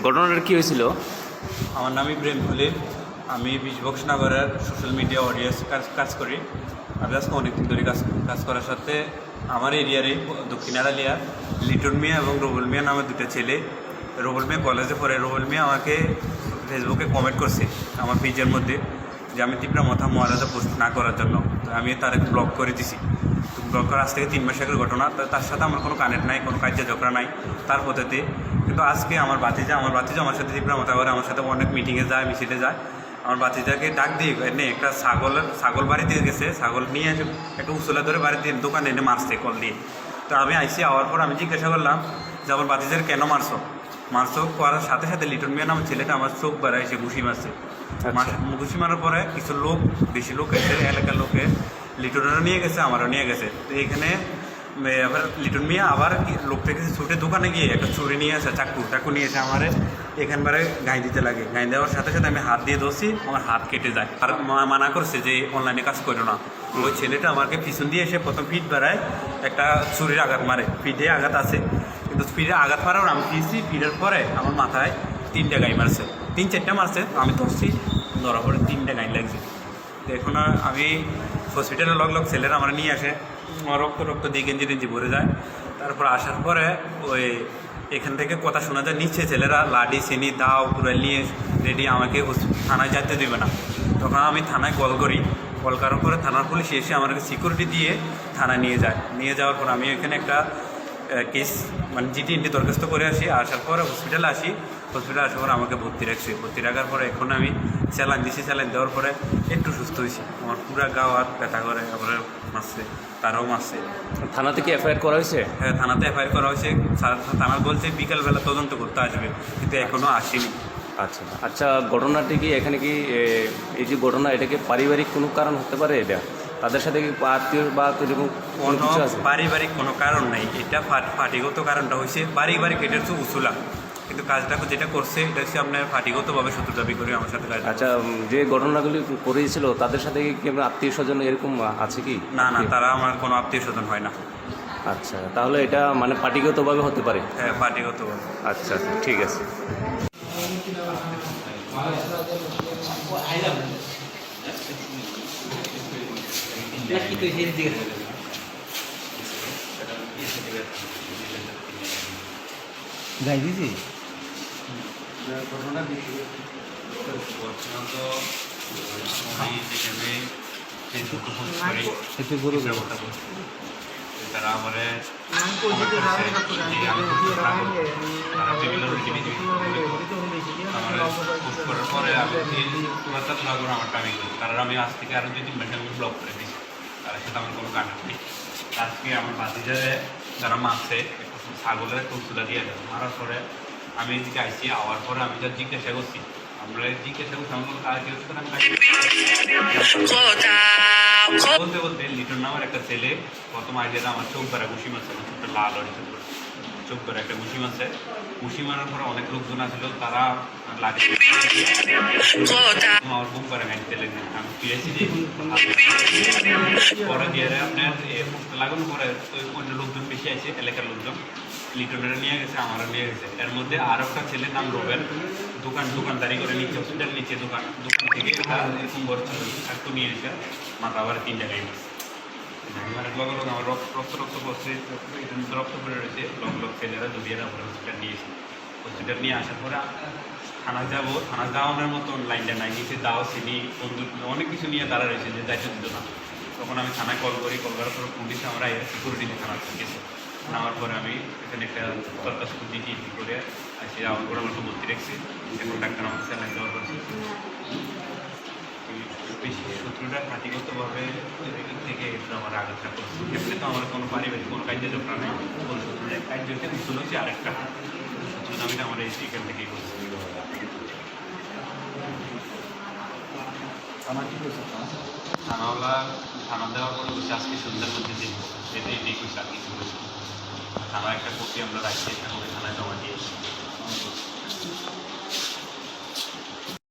ঘটনাটা কি হয়েছিল? আমার নাম ইব্রাহিম খলিল। আমি বিশবক্সনগরের সোশ্যাল মিডিয়া অডিয়েন্স কাজ করি। আমি আজকে অনেকদিন ধরে কাজ করার সাথে আমার এরিয়ারে দক্ষিণ আড়ালিয়া লিটন মিয়া এবং রুবুল মিয়া নামে দুটো ছেলে। রুবুল মিয়া কলেজে পড়ে। রুবুল মিয়া আমাকে ফেসবুকে কমেন্ট করছে আমার পেজের মধ্যে যে আমি তীব্র মাথা মহারাজা পোস্ট না করার জন্য। তো আমি তাকে ব্লক করে দিছি। তো ব্লক করার আজ থেকে 3 মাস আগের ঘটনা। তার সাথে আমার কোনো কানেক্ট নাই, কোনো কার্য ঝগড়া নাই তার পদ্ধতি। কিন্তু আজকে আমার ভাতিজা আমার সাথে তীব্র মাথা করে, আমার সাথে অনেক মিটিংয়ে যায়, মিছিলে যায়। আমার ভাতিজাকে ডাক দিয়ে এনে একটা ছাগল বাড়ি দিয়ে গেছে, ছাগল নিয়ে এসে একটা উসলা ধরে বাড়ি দিয়ে দোকানে এনে মারছে কল দিয়ে। তো আমি আইসি আওয়ার পর আমি জিজ্ঞাসা করলাম যে আমার ভাতিজার কেন মারছো করার সাথে সাথে লিটন মিয়া নামের ছেলেটা আমার চোখ বেড়া এসে ঘুষি মারছে। ঘুষি মারার পরে কিছু লোক, বেশি লোক এসে এলাকার লোকে লিটনেরও নিয়ে গেছে, আমারও নিয়ে গেছে। তো এখানে আবার লিটন মিয়া আবার লোকটাকে ছুটে দোকানে গিয়ে একটা ছুরি নিয়ে আসে, চাকু নিয়ে এসে আমার এখানবারে গাই দিতে লাগে। গাই দেওয়ার সাথে সাথে আমি হাত দিয়ে ধরছি, আমার হাত কেটে যায়। আর মানা করছে যে অনলাইনে কাজ করো না। ওই ছেলেটা আমাকে পিছন দিয়ে এসে প্রথম পিঠ বেড়ায় একটা ছুরির আঘাত মারে, পিঠে আঘাত আছে। কিন্তু পিঠে আঘাত মারার আমি পিছি, পিঠের পরে আমার মাথায় 3টা গাই মারছে, 3-4টা মারছে। আমি ধরছি, ধরার পরে 3টা গাই লাগছে। তো এখন আমি হসপিটালে লগ ছেলেরা আমার নিয়ে আসে, রক্ত দিয়ে গেঞ্জি ভরে যায়। তারপর আসার পরে ওই এখান থেকে কথা শোনা যায় নিচ্ছে ছেলেরা লাডি চিনি দাও পুরো নিয়ে রেডি, আমাকে থানায় যেতে দেবে না। তখন আমি থানায় কল করার পরে থানার পুলিশ এসে আমাকে সিকিউরিটি দিয়ে থানায় নিয়ে যাওয়ার পর আমি এখানে একটা কেস মানে জিটি দরখাস্ত করে আসার পরে হসপিটালে আসার পরে আমাকে ভর্তি রাখার পরে এখন আমি স্যালাইন দেওয়ার পরে একটু সুস্থ হয়েছি। আমার পুরা গাও আর ব্যথা করে, তারপরে মারছে, তারাও মারছে। থানা থেকে এফআইআর করা হয়েছে? হ্যাঁ, থানাতে এফআইআর করা হয়েছে। থানা বলছে বিকালবেলা তদন্ত করতে আসবে, কিন্তু এখনও আসেনি। আচ্ছা, ঘটনাটি কি এখানে কি এই যে ঘটনা, এটা কি পারিবারিক কোনো কারণ হতে পারে? এটা তাদের সাথে কি আত্মীয় বা এরকম কোনো পারিবারিক কোনো কারণ নেই। এটা ফাটিগত কারণটা হয়েছে পারিবারিক, এটা হচ্ছে উসুলা। কিন্তু কাজটা যেটা করছে এটা হচ্ছে আপনার ফাটিগতভাবে শত্রু দাবি করে আমার সাথে কাজ। আচ্ছা, যে ঘটনাগুলি করেছিল তাদের সাথে কি আত্মীয় স্বজন এরকম আছে কি? না, তারা আমার কোনো আত্মীয় স্বজন হয় না। আচ্ছা, তাহলে এটা মানে পার্টিগতভাবে হতে পারে? হ্যাঁ, পার্টিগতভাবে। আচ্ছা, ঠিক আছে। গাই দিছি ঘটনা তারা আমার করার পরে আমি আমারটা আমি করি, কারণ আমি আজ থেকে আরও 2-3 মাস আমি ব্লক করে দিচ্ছি। তার সাথে আমার কোনো কানেক্ট নেই। আজকে আমার ভাতিজারে যারা মারছে ছাগলের টুকতুলা দিয়ে মারার পরে আমি এদিকে আইসি, আওয়ার পরে আমি যা জিজ্ঞাসা করছি আমার কোনো কাজ বলতে লিটন নামের একটা ছেলে প্রথম আইডিয়াটা আমার চোখ বেড়া ঘুষি মারছে, চোখটা লাল হয়েছে, চোখ বেড়া একটা ঘুষি মারছে। ঘুষি মারার পরে অনেক লোকজন আসছিল, তারা লাগে আমার বুক করে গাড়িতে লেগে আমি ফিরেছি যে পরে দিয়ে আপনার লাগানোর পরে অন্য লোকজন বেশি আছে, এলাকার লোকজন লিটনেরা নিয়ে গেছে, আমারও নিয়ে গেছে। এর মধ্যে আরও একটা ছেলের নাম রোবেল, দোকানদারি করে নিচে হসপিটাল নিচে দোকান থেকে এরকম বড় একটু নিয়ে এসে মাথা আবার 3 জায়গায় নিচ্ছে। আমার আমার রক্ত করছে, রক্ত পড়ে রয়েছে। লগ ছেলেরা জড়িয়ে আমরা হসপিটাল নিয়ে আসার পরে থানা যাওয়ানোর মতন লাইনটা নাই, নিচে দাও চিনি বন্দুক অনেক কিছু নিয়ে তারা রয়েছে যে দায়িত্ব দিত না। তখন আমি থানায় কল করার পরে পুলিশ আমরা সিকিউরিটি থানা গেছে। নামার পরে আমি এখানে একটা দরখাস্ত দিটি করে আসে আমার করে আমাকে ভর্তি রেখেছি। এখন ডাক্তার আমার স্যালাইন দেওয়ার করছি। বেশি শত্রুটা পার্টিগতভাবে থেকে আমার আঘাতটা করছে। এমনি তো আমার কোনো পারিবারিক কোনো কার্য ঝগড়া নেই, কোনো শত্রুর এক কার্য হচ্ছে উত্তর হচ্ছে আরেকটা শত্রু দামিটা আমার এই এখান থেকেই করছে। থানা দেওয়ার পরে বলছে আজকে সন্ধ্যার মধ্যে দিন, এটাই দেখুন আর কিছু বলছি। থানার একটা কপি আমরা রাখছি, একটা কপি থানায় জমা দিয়েছি।